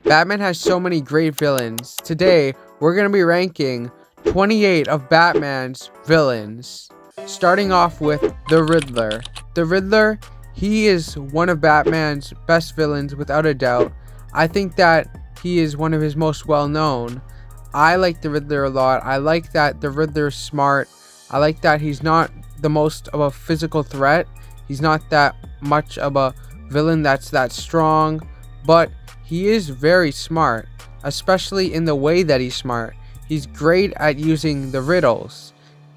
Batman has so many great villains. Today, we're going to be ranking 28 of Batman's villains. Starting off with the Riddler. The Riddler, he is one of Batman's best villains without a doubt. I think that he is one of his most well known. I like the Riddler a lot. I like that the Riddler is smart. I like that he's not the most of a physical threat. He's not that much of a villain that's that strong, but he is very smart, especially in the way that he's smart. He's great at using the riddles.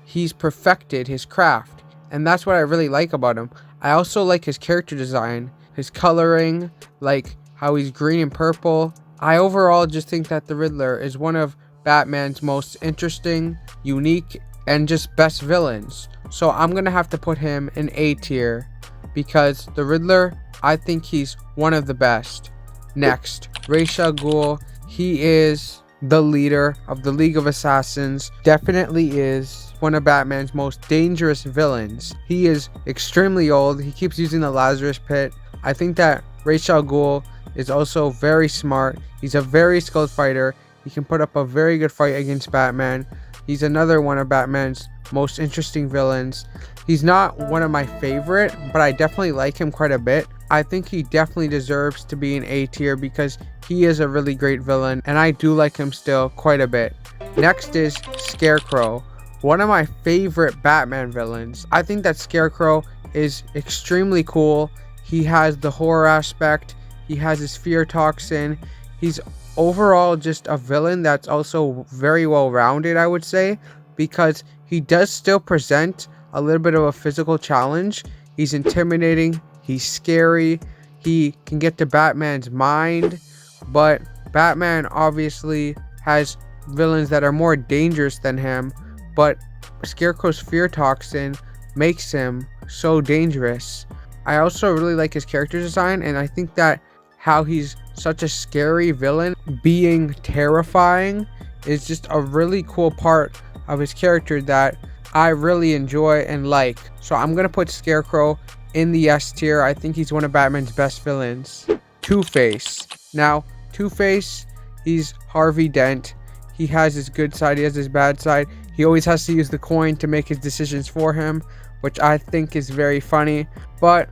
He's perfected his craft, and that's what I really like about him. I also like his character design, his coloring, like how he's green and purple. I overall just think that the Riddler is one of Batman's most interesting, unique, and just best villains. So I'm gonna have to put him in A tier because the Riddler, I think he's one of the best. Next, Ra's al Ghul. He is the leader of the League of Assassins. Definitely is one of Batman's most dangerous villains. He is extremely old. He keeps using the Lazarus Pit. I think that Ra's al Ghul is also very smart. He's a very skilled fighter. He can put up a very good fight against Batman. He's another one of Batman's most interesting villains. He's not one of my favorite, but I definitely like him quite a bit. I think he definitely deserves to be in A tier because he is a really great villain, and I do like him still quite a bit. Next is Scarecrow, one of my favorite Batman villains. I think that Scarecrow is extremely cool. He has the horror aspect. He has his fear toxin. He's overall just a villain that's also very well rounded, I would say, because he does still present a little bit of a physical challenge. He's intimidating. He's scary. He can get to Batman's mind, but Batman obviously has villains that are more dangerous than him, but Scarecrow's fear toxin makes him so dangerous. I also really like his character design, and I think that how he's such a scary villain, being terrifying, is just a really cool part of his character that I really enjoy and like. So I'm gonna put Scarecrow in the S tier. I think he's one of Batman's best villains. Two-Face. Now, Two-Face, he's Harvey Dent. He has his good side, he has his bad side. He always has to use the coin to make his decisions for him, which I think is very funny. But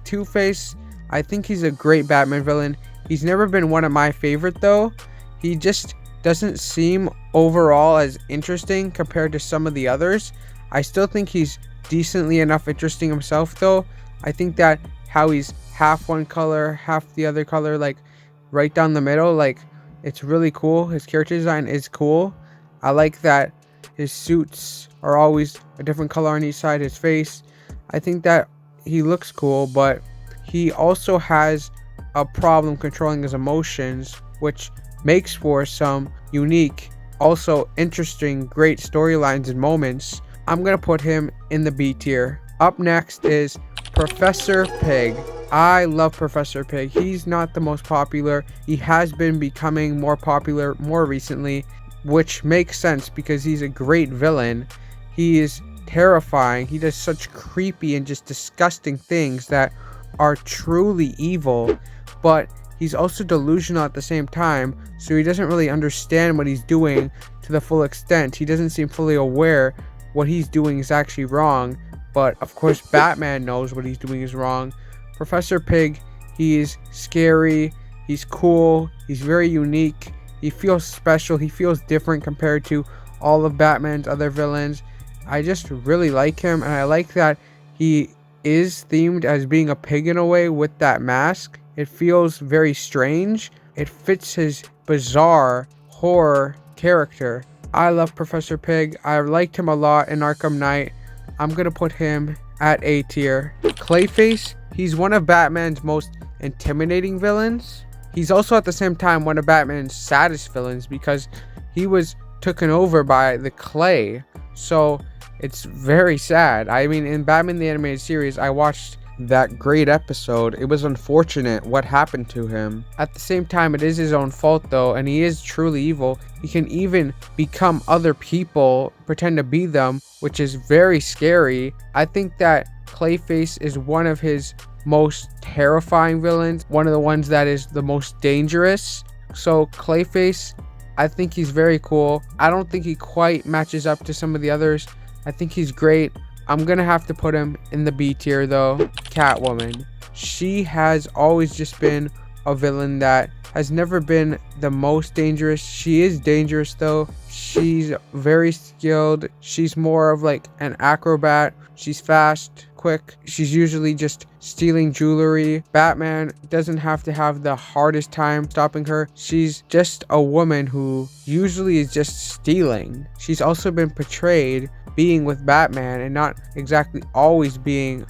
Two-Face, I think he's a great Batman villain. He's never been one of my favorite though. He just doesn't seem overall as interesting compared to some of the others. I still think he's decently enough interesting himself though. I think that how he's half one color, half the other color, like right down the middle, like it's really cool. His character design is cool. I like that his suits are always a different color on each side, his face. I think that he looks cool, but he also has a problem controlling his emotions, which makes for some unique, also interesting, great storylines and moments. I'm gonna put him in the B tier. Up next is Professor Pig. I love Professor Pig. He's not the most popular. He has been becoming more popular more recently, which makes sense because he's a great villain. He is terrifying. He does such creepy and just disgusting things that are truly evil, but he's also delusional at the same time, so he doesn't really understand what he's doing to the full extent. He doesn't seem fully aware what he's doing is actually wrong, but of course Batman knows what he's doing is wrong. Professor Pig, he is scary, he's cool, he's very unique, he feels special, he feels different compared to all of Batman's other villains. I just really like him, and I like that he is themed as being a pig in a way with that mask. It feels very strange. It fits his bizarre horror character. I love Professor Pig. I liked him a lot in Arkham Knight. I'm gonna put him at A tier. Clayface, he's one of Batman's most intimidating villains. He's also at the same time one of Batman's saddest villains because he was taken over by the Clay. So it's very sad. I mean, in Batman the Animated Series, I watched that great episode. It was unfortunate what happened to him. At the same time, it is his own fault though, and he is truly evil. He can even become other people, pretend to be them, which is very scary. I think that Clayface is one of his most terrifying villains, one of the ones that is the most dangerous. So Clayface, I think he's very cool. I don't think he quite matches up to some of the others. I think he's great. I'm gonna have to put him in the B tier though. Catwoman. She has always just been a villain that has never been the most dangerous. She is dangerous though. She's very skilled. She's more of like an acrobat. She's fast, quick. She's usually just stealing jewelry. Batman doesn't have to have the hardest time stopping her. She's just a woman who usually is just stealing. She's also been portrayed being with Batman and not exactly always being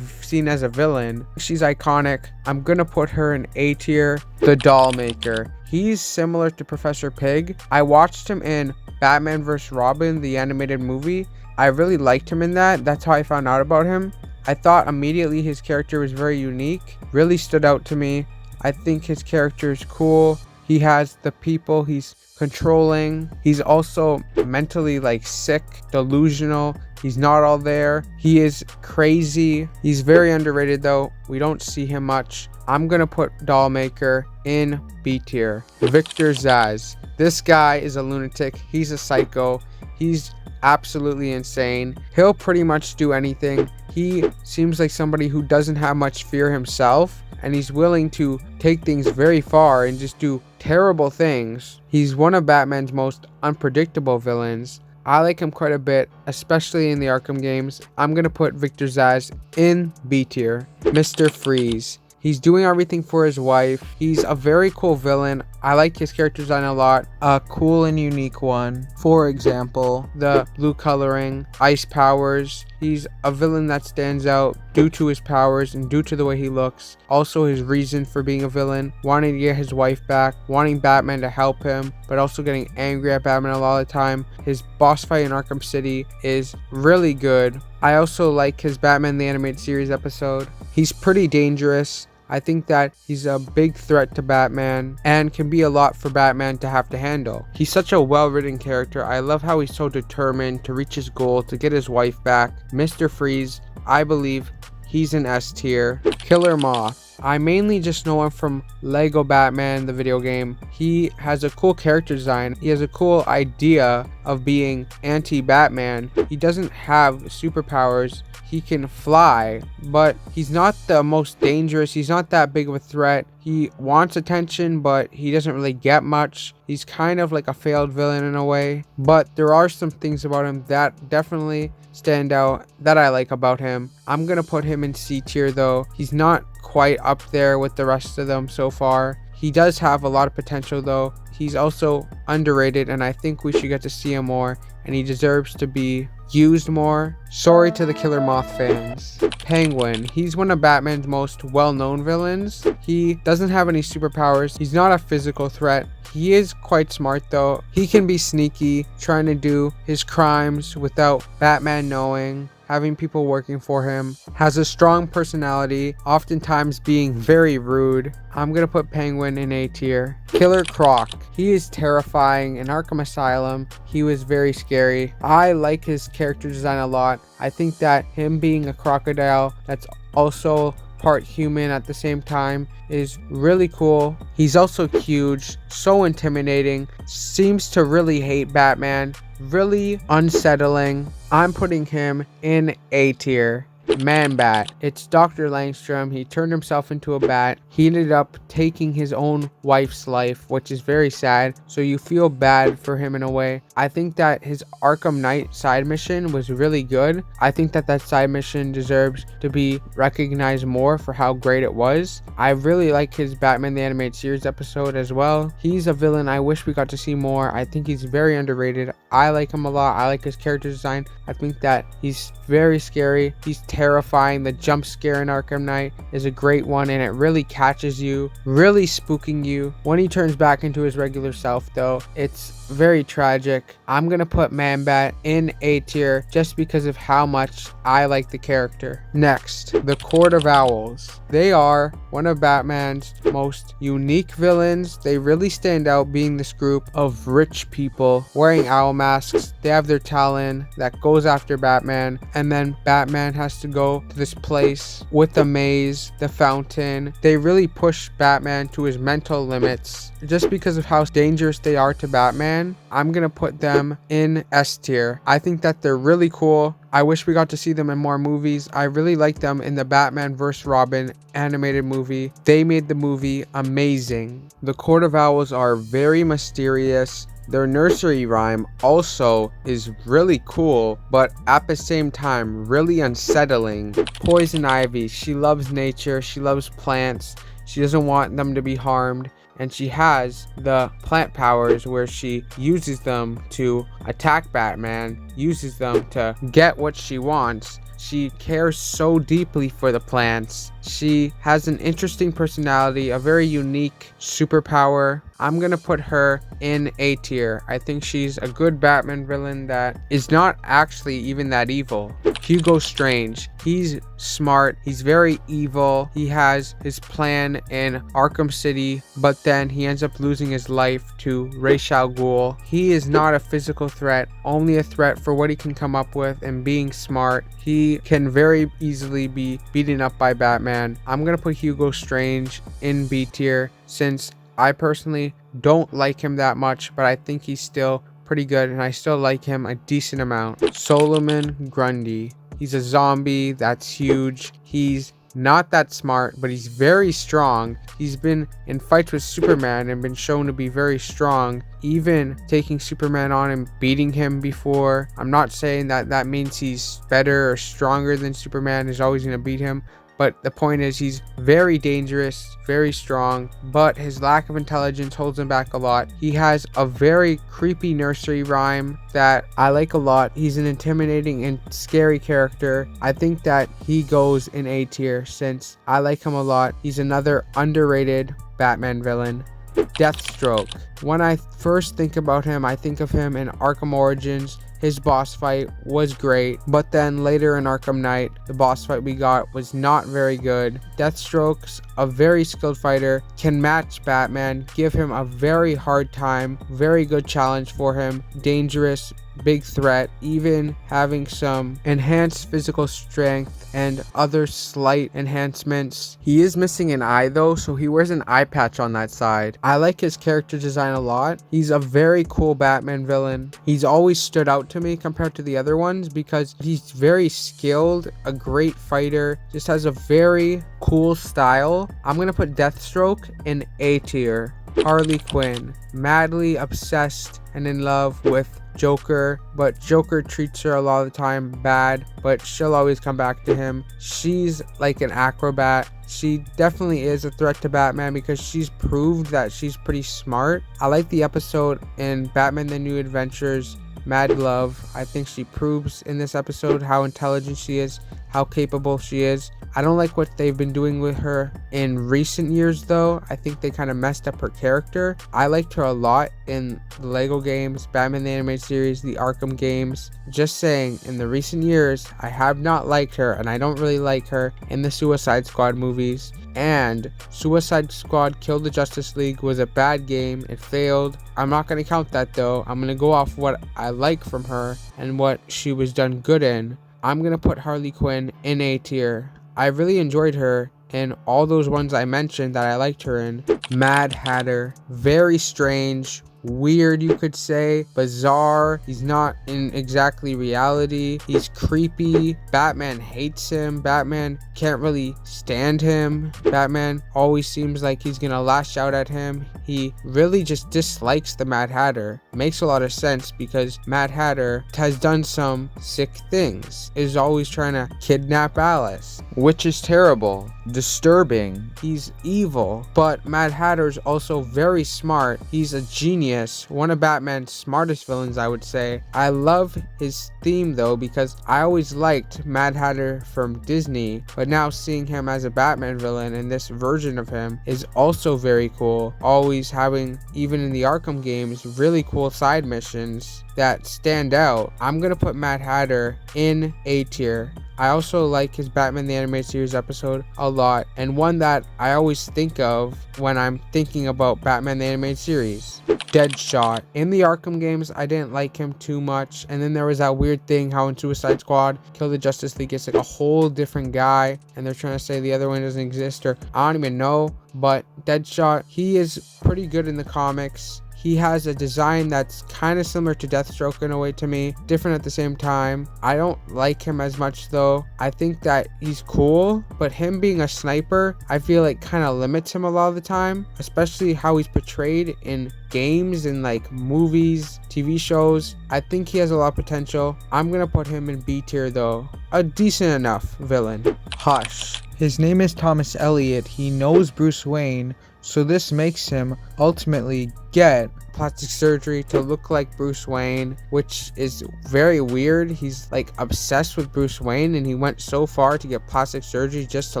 seen as a villain. She's iconic. I'm gonna put her in A tier. The Dollmaker. He's similar to Professor Pig. I watched him in Batman vs. Robin, the animated movie. I really liked him in that. That's how I found out about him. I thought immediately his character was very unique. Really stood out to me. I think his character is cool. He has the people he's controlling. He's also mentally like sick, delusional. He's not all there. He is crazy. He's very underrated though. We don't see him much. I'm gonna put Dollmaker in B tier. Victor Zsasz. This guy is a lunatic. He's a psycho. He's absolutely insane. He'll pretty much do anything. He seems like somebody who doesn't have much fear himself, and he's willing to take things very far and just do terrible things. He's one of Batman's most unpredictable villains. I like him quite a bit, especially in the Arkham games. I'm gonna put Victor Zsasz in B tier. Mr. Freeze. He's doing everything for his wife. He's a very cool villain. I like his character design a lot. A cool and unique one. For example, the blue coloring, ice powers. He's a villain that stands out due to his powers and due to the way he looks. Also his reason for being a villain. Wanting to get his wife back. Wanting Batman to help him. But also getting angry at Batman a lot of the time. His boss fight in Arkham City is really good. I also like his Batman the Animated Series episode. He's pretty dangerous. I think that he's a big threat to Batman and can be a lot for Batman to have to handle. He's such a well-written character. I love how he's so determined to reach his goal, to get his wife back. Mr. Freeze, I believe he's an S tier. Killer Moth. I mainly just know him from Lego Batman, the video game. He has a cool character design. He has a cool idea of being anti-Batman. He doesn't have superpowers. He can fly, but he's not the most dangerous. He's not that big of a threat. He wants attention, but he doesn't really get much. He's kind of like a failed villain in a way, but there are some things about him that definitely stand out that I like about him. I'm gonna put him in C tier though. He's not quite up there with the rest of them so far. He does have a lot of potential though. He's also underrated, and I think we should get to see him more, and he deserves to be used more. Sorry to the Killer Moth fans. Penguin. He's one of Batman's most well-known villains. He doesn't have any superpowers. He's not a physical threat. He is quite smart though. He can be sneaky, trying to do his crimes without Batman knowing, having people working for him. Has a strong personality, oftentimes being very rude. I'm gonna put Penguin in A tier. Killer Croc. He is terrifying. In Arkham Asylum, he was very scary. I like his character design a lot. I think that him being a crocodile that's also part human at the same time is really cool. He's also huge, so intimidating, seems to really hate Batman, really unsettling. I'm putting him in A tier. Man-Bat. It's Dr. Langstrom. He turned himself into a bat. He ended up taking his own wife's life, which is very sad. So you feel bad for him in a way. I think that his Arkham Knight side mission was really good. I think that that side mission deserves to be recognized more for how great it was. I really like his Batman the Animated Series episode as well. He's a villain I wish we got to see more. I think he's very underrated. I like him a lot. I like his character design. I think that he's very scary. He's terrifying. The jump scare in Arkham Knight is a great one, and it really catches you, really spooking you. When he turns back into his regular self though, it's very tragic. I'm gonna put Man-Bat in A tier just because of how much I like the character. Next, the Court of Owls. They are one of Batman's most unique villains. They really stand out being this group of rich people wearing owl masks. They have their talon that goes after Batman, and then Batman has to to go to this place with the maze, the fountain. They really push Batman to his mental limits. Just because of how dangerous they are to Batman, I'm gonna put them in S tier. I think that they're really cool. I wish we got to see them in more movies. I really like them in the Batman vs. Robin animated movie. They made the movie amazing. The Court of Owls are very mysterious. Their nursery rhyme also is really cool, but at the same time, really unsettling. Poison Ivy, she loves nature, she loves plants, she doesn't want them to be harmed, and she has the plant powers where she uses them to attack Batman, uses them to get what she wants. She cares so deeply for the plants. She has an interesting personality, a very unique superpower. I'm gonna put her in A tier. I think she's a good Batman villain that is not actually even that evil. Hugo Strange. He's smart. He's very evil. He has his plan in Arkham City, but then he ends up losing his life to Ra's al Ghul. He is not a physical threat, only a threat for what he can come up with and being smart. He can very easily be beaten up by Batman. I'm gonna put Hugo Strange in B tier since I personally don't like him that much, but I think he's still pretty good and I still like him a decent amount. Solomon Grundy. He's a zombie that's huge. He's not that smart, but he's very strong. He's been in fights with Superman and been shown to be very strong, even taking Superman on and beating him before. I'm not saying that that means he's better or stronger than Superman, is always going to beat him. But the point is, he's very dangerous, very strong, but his lack of intelligence holds him back a lot. He has a very creepy nursery rhyme that I like a lot. He's an intimidating and scary character. I think that he goes in A tier since I like him a lot. He's another underrated Batman villain. Deathstroke. When I first think about him, I think of him in Arkham Origins. His boss fight was great, but then later in Arkham Knight, the boss fight we got was not very good. Deathstroke's a very skilled fighter, can match Batman, give him a very hard time, very good challenge for him, dangerous, big threat, even having some enhanced physical strength and other slight enhancements. He is missing an eye though, so he wears an eye patch on that side. I like his character design a lot. He's a very cool Batman villain. He's always stood out to me compared to the other ones because he's very skilled, a great fighter, just has a very cool style. I'm gonna put Deathstroke in A tier. Harley Quinn, madly obsessed and in love with Joker, but Joker treats her a lot of the time bad, but she'll always come back to him. She's like an acrobat. She definitely is a threat to Batman because she's proved that she's pretty smart. I like the episode in Batman The New Adventures, Mad Love. I think she proves in this episode how intelligent she is, how capable she is. I don't like what they've been doing with her in recent years though. I think they kind of messed up her character. I liked her a lot in the Lego games, Batman the Animated Series, the Arkham games. Just saying, in the recent years, I have not liked her, and I don't really like her in the Suicide Squad movies. And Suicide Squad Kill the Justice League was a bad game. It failed. I'm not going to count that though. I'm going to go off what I like from her and what she was done good in. I'm going to put Harley Quinn in A tier. I really enjoyed her in all those ones I mentioned that I liked her in. Mad Hatter, very strange, weird you could say, bizarre. He's not in exactly reality. He's creepy. Batman hates him. Batman can't really stand him. Batman always seems like he's gonna lash out at him. He really just dislikes the Mad Hatter. Makes a lot of sense because Mad Hatter has done some sick things. Is always trying to kidnap Alice, which is terrible, disturbing. He's evil, but Mad Hatter's also very smart. He's a genius, one of Batman's smartest villains, I would say. I love his theme though because I always liked Mad Hatter from Disney, but now seeing him as a Batman villain and this version of him is also very cool. Always having, even in the Arkham games, really cool side missions that stand out. I'm gonna put Mad Hatter in A tier. I also like his Batman the Animated Series episode a lot, and one that I always think of when I'm thinking about Batman the Animated Series. Deadshot. In the Arkham games, I didn't like him too much. And then there was that weird thing how in Suicide Squad, Kill the Justice League, it's like a whole different guy. And they're trying to say the other one doesn't exist, or I don't even know. But Deadshot, he is pretty good in the comics. He has a design that's kind of similar to Deathstroke in a way to me, different at the same time. I don't like him as much though. I think that he's cool, but him being a sniper, I feel like kind of limits him a lot of the time, especially how he's portrayed in games and like movies, TV shows. I think he has a lot of potential. I'm gonna put him in B tier though. A decent enough villain. Hush. His name is Thomas Elliot. He knows Bruce Wayne, so this makes him ultimately get plastic surgery to look like Bruce Wayne, which is very weird. He's like obsessed with Bruce Wayne and he went so far to get plastic surgery just to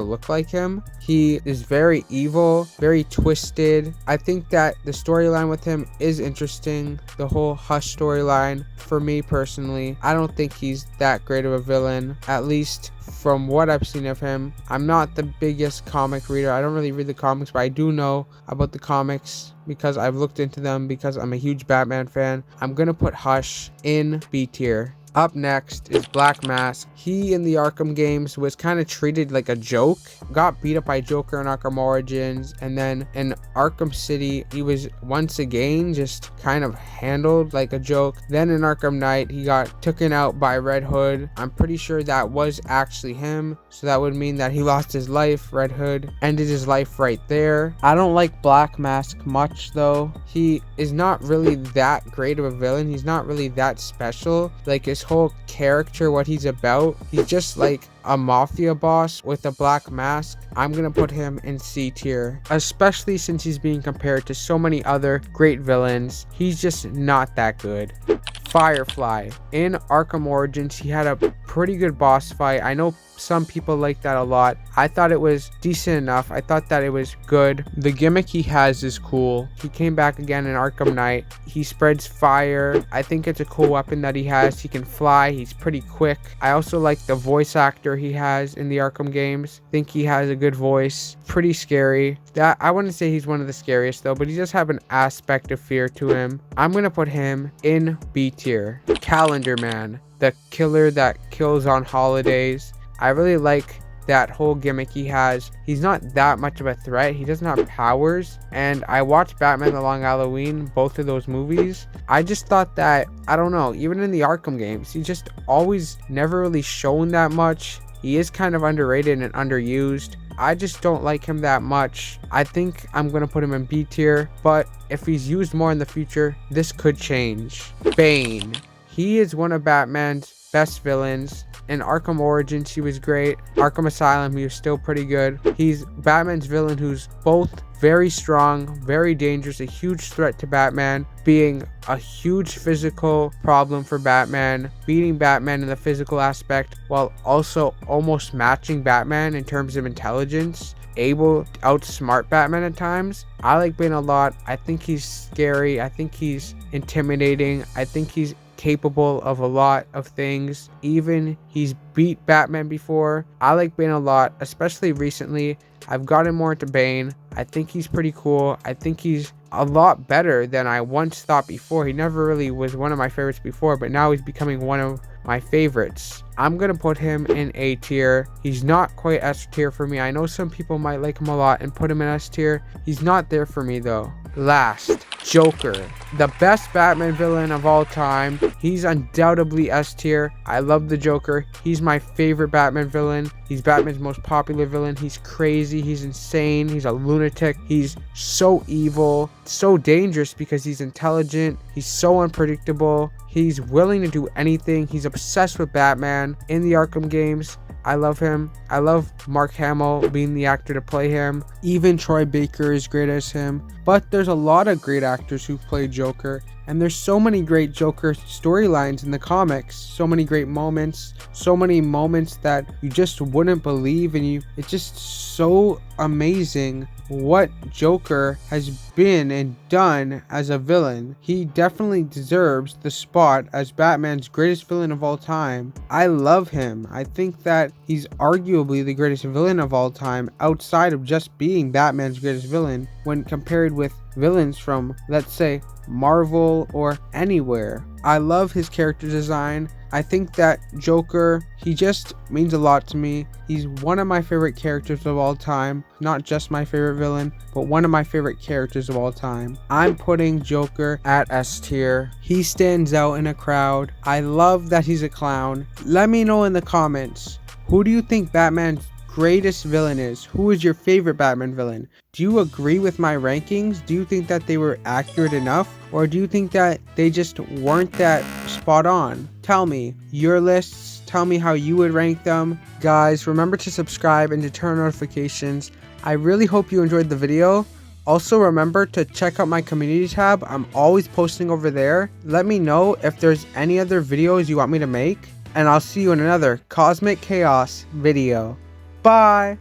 look like him. He is very evil, very twisted. I think that the storyline with him is interesting. The whole Hush storyline, for me personally, I don't think he's that great of a villain, at least from what I've seen of him. I'm not the biggest comic reader. I don't really read the comics, but I do know about the comics because I've looked into them because I'm a huge Batman fan. I'm gonna put Hush in B tier. Up next is Black Mask. He in the Arkham games was kind of treated like a joke, got beat up by Joker in Arkham Origins, and then in Arkham City he was once again just kind of handled like a joke. Then in Arkham Knight he got taken out by Red Hood. I'm pretty sure that was actually him, so that would mean that he lost his life. Red Hood ended his life right there. I don't like Black Mask much though. He is not really that great of a villain. He's not really that special. Like his whole character, what he's about, he's just like a mafia boss with a black mask. I'm gonna put him in C tier, especially since he's being compared to so many other great villains. He's just not that good. Firefly. In Arkham Origins, he had a pretty good boss fight. I know some people like that a lot. I thought it was decent enough. I thought that it was good. The gimmick he has is cool. He came back again in Arkham Knight. He spreads fire. I think it's a cool weapon that he has. He can fly. He's pretty quick. I also like the voice actor he has in the Arkham games. I think he has a good voice. Pretty scary. That I wouldn't say he's one of the scariest though, but he does have an aspect of fear to him. I'm gonna put him in B tier. Calendar Man, the killer that kills on holidays. I really like that whole gimmick he has. He's not that much of a threat. He doesn't have powers. And I watched Batman The Long Halloween, both of those movies. I just thought that, I don't know, even in the Arkham games, he just always never really shown that much. He is kind of underrated and underused. I just don't like him that much. I think I'm going to put him in B tier, but if he's used more in the future, this could change. Bane. He is one of Batman's best villains. In Arkham Origins, he was great. Arkham Asylum, he was still pretty good. He's Batman's villain who's both very strong, very dangerous, a huge threat to Batman, being a huge physical problem for Batman, beating Batman in the physical aspect, while also almost matching Batman in terms of intelligence, able to outsmart Batman at times. I like Bane a lot. I think he's scary. I think he's intimidating. I think he's capable of a lot of things. Even he's beat Batman before. I like Bane a lot, especially recently. I've gotten more into Bane. I think he's pretty cool. I think he's a lot better than I once thought before. He never really was one of my favorites before, but now he's becoming one of my favorites. I'm gonna put him in A tier. He's not quite S tier for me. I know some people might like him a lot and put him in S tier. He's not there for me though. Last, Joker, the best Batman villain of all time. He's undoubtedly S tier. I love the Joker. He's my favorite Batman villain. He's Batman's most popular villain. He's crazy. He's insane. He's a lunatic. He's so evil, so dangerous because he's intelligent. He's so unpredictable. He's willing to do anything. He's obsessed with Batman. In the Arkham games, I love him. I love Mark Hamill being the actor to play him. Even Troy Baker is great as him. But there's a lot of great actors who play Joker. And there's so many great Joker storylines in the comics. So many great moments. So many moments that you just wouldn't believe. And it's just so amazing what Joker has been and done as a villain. He definitely deserves the spot as Batman's greatest villain of all time. I love him. I think that he's arguably the greatest villain of all time outside of just being Batman's greatest villain when compared with villains from, let's say, Marvel or anywhere. I love his character design. I think that Joker, he just means a lot to me. He's one of my favorite characters of all time. Not just my favorite villain, but one of my favorite characters of all time. I'm putting Joker at S tier. He stands out in a crowd. I love that he's a clown. Let me know in the comments, who do you think Batman's greatest villain is? Who is your favorite Batman villain? Do you agree with my rankings? Do you think that they were accurate enough? Or do you think that they just weren't that spot on? Tell me your lists. Tell me how you would rank them. Guys, remember to subscribe and to turn on notifications. I really hope you enjoyed the video. Also, remember to check out my community tab. I'm always posting over there. Let me know if there's any other videos you want me to make. And I'll see you in another Cosmic Chaos video. Bye!